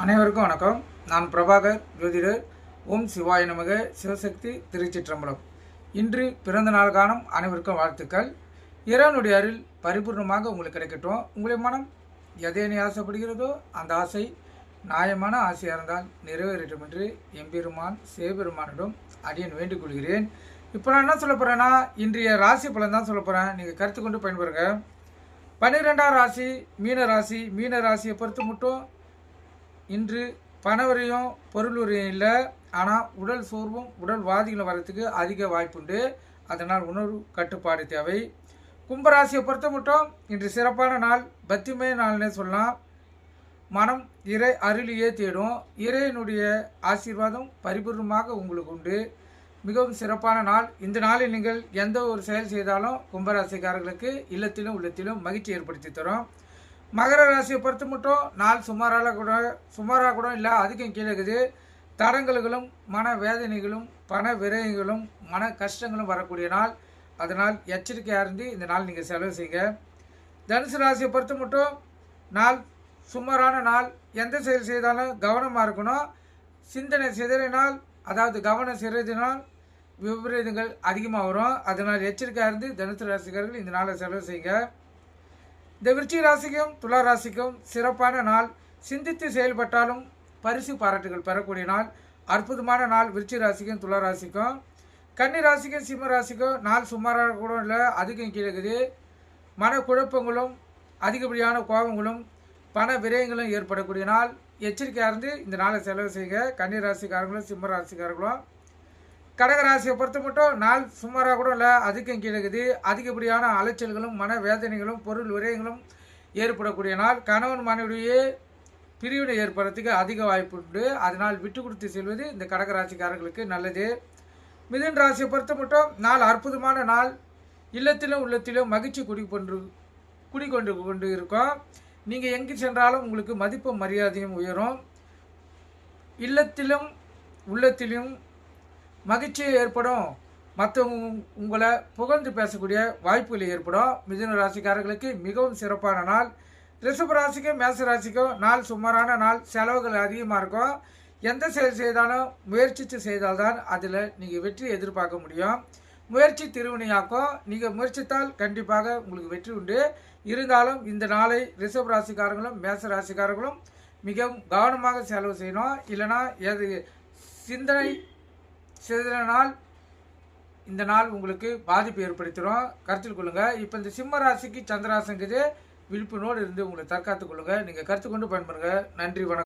அனைவருக்கும் வணக்கம். நான் பிரபாகர் ஜோதிடர். ஓம் சிவாய நமக. சிவசக்தி திருச்சிற்றம்பலம். இன்று பிறந்த நாள் காணும் அனைவருக்கும் வாழ்த்துக்கள். இறைவனுடைய அருள் பரிபூர்ணமாக உங்களுக்கு கிடைக்கட்டும். உங்களுடைய மனம் எதை ஆசைப்படுகிறதோ அந்த ஆசை நியாயமான ஆசையாக இருந்தால் நிறைவேறட்டும் என்று எம்பெருமான் சிவபெருமானிடம் அடியன் வேண்டிக் கொள்கிறேன். இப்போ நான் என்ன சொல்ல போகிறேன்னா, இன்றைய ராசி பலன் தான் சொல்ல போகிறேன். நீங்கள் கருத்து கொண்டு பயன்பெறுங்க. 12ஆம் ராசி மீன ராசி. மீன ராசியை பொறுத்து மட்டும் இன்று பணவரையும் பொருள் வரையும் இல்லை, ஆனால் உடல் சோர்வும் உடல் வாதிகளும் வர்றதுக்கு அதிக வாய்ப்புண்டு. அதனால் உணர்வு கட்டுப்பாடு தேவை. கும்பராசியை பொறுத்த மட்டும் இன்று சிறப்பான நாள், பத்திமை நாள்னே சொல்லலாம். மனம் இறை அருளியே தேடும். இறைவனுடைய ஆசீர்வாதம் பரிபூர்ணமாக உங்களுக்கு உண்டு. மிகவும் சிறப்பான நாள். இந்த நாளில் நீங்கள் எந்த ஒரு செயல் செய்தாலும் கும்பராசிக்காரர்களுக்கு இல்லத்திலும் உள்ளத்திலும் மகிழ்ச்சி ஏற்படுத்தி தரும். மகர ராசியை பொறுத்த மட்டும் நாள் சுமாராக கூட இல்லை, அதுக்கும் கீழே இருக்குது. தடங்கல்களும் மன வேதனைகளும் பண விரயங்களும் மன கஷ்டங்களும் வரக்கூடிய நாள். அதனால் எச்சரிக்கையாக இருந்து இந்த நாள் நீங்கள் செலவு செய்யுங்க. தனுசு ராசியை பொறுத்த மட்டும் நாள் சுமாரான நாள். எந்த செயல் செய்தாலும் கவனமாக இருக்கணும். சிந்தனை சிதறினால், அதாவது கவனம் சிதறினால் விபரீதங்கள் அதிகமாக வரும். அதனால் எச்சரிக்கையாக இருந்து தனுசு ராசிக்காரர்கள் இந்த நாளை செலவு செய்யுங்க. இந்த விருச்சிக ராசிக்கும் துலா ராசிக்கும் சிறப்பான நாள். சிந்தித்து செயல்பட்டாலும் பரிசு பாராட்டுகள் பெறக்கூடிய நாள். அற்புதமான நாள் விருச்சிக ராசிக்கும் துலா ராசிக்கும். கன்னி ராசிக்கும் சிம்ம ராசிக்கும் நாள் சுமாராக கூட இல்லை, அதுக்கும் கீழே இருக்குது. மனக்குழப்பங்களும் அதிகப்படியான கோபங்களும் பண விரயங்களும் ஏற்படக்கூடிய நாள். எச்சரிக்கையாக இருந்து இந்த நாளை செலவு செய்யுங்க கன்னி ராசிக்காரங்களும் சிம்ம ராசிக்காரங்களும். கடகராசியை பொறுத்த மட்டும் நாள் சுமாராக கூட இல்லை, அதுக்கும் கீழே இருக்குது. அதிகப்படியான அலைச்சல்களும் மன வேதனைகளும் பொருள் விரயங்களும் ஏற்படக்கூடிய நாள். கணவன் மனைவிடையே பிரிவினை ஏற்படுறதுக்கு அதிக வாய்ப்பு உண்டு. அதனால் விட்டு கொடுத்து செல்வது இந்த கடகராசிக்காரர்களுக்கு நல்லது. மிதுன ராசியை பொறுத்த மட்டும் நாள் அற்புதமான நாள். இல்லத்திலும் உள்ளத்திலும் மகிழ்ச்சி குடிக்கொண்டு இருக்கும். நீங்கள் எங்கு சென்றாலும் உங்களுக்கு மதிப்பும் மரியாதையும் உயரும். இல்லத்திலும் உள்ளத்திலும் மகிழ்ச்சி ஏற்படும். மற்றவங்க உங்களை புகழ்ந்து பேசக்கூடிய வாய்ப்புகள் ஏற்படும். மிதுன ராசிக்காரர்களுக்கு மிகவும் சிறப்பான நாள். ரிஷப ராசிக்கும் மேச ராசிக்கும் நாள் சுமாரான நாள். செலவுகள் அதிகமாக இருக்கும். எந்த செயல் செய்தாலும் முயற்சித்து செய்தால்தான் அதில் நீங்கள் வெற்றி எதிர்பார்க்க முடியும். முயற்சி திருவினையாக்கும். நீங்கள் முயற்சித்தால் கண்டிப்பாக உங்களுக்கு வெற்றி உண்டு. இருந்தாலும் இந்த நாளை ரிஷப ராசிக்காரங்களும் மேச ராசிக்காரர்களும் மிகவும் கவனமாக செலவு செய்யணும். இல்லைனா சிந்தனை சிதறினால் இந்த நாள் உங்களுக்கு பாதிப்பு ஏற்படுத்திடும். கருத்தில் கொள்ளுங்கள். இப்போ இந்த சிம்ம ராசிக்கு சந்திராசங்குது. விழிப்புணோடு இருந்து உங்களை தற்காத்துக் கொள்ளுங்கள். நீங்கள் கருத்து கொண்டு பயன்படுங்க. நன்றி, வணக்கம்.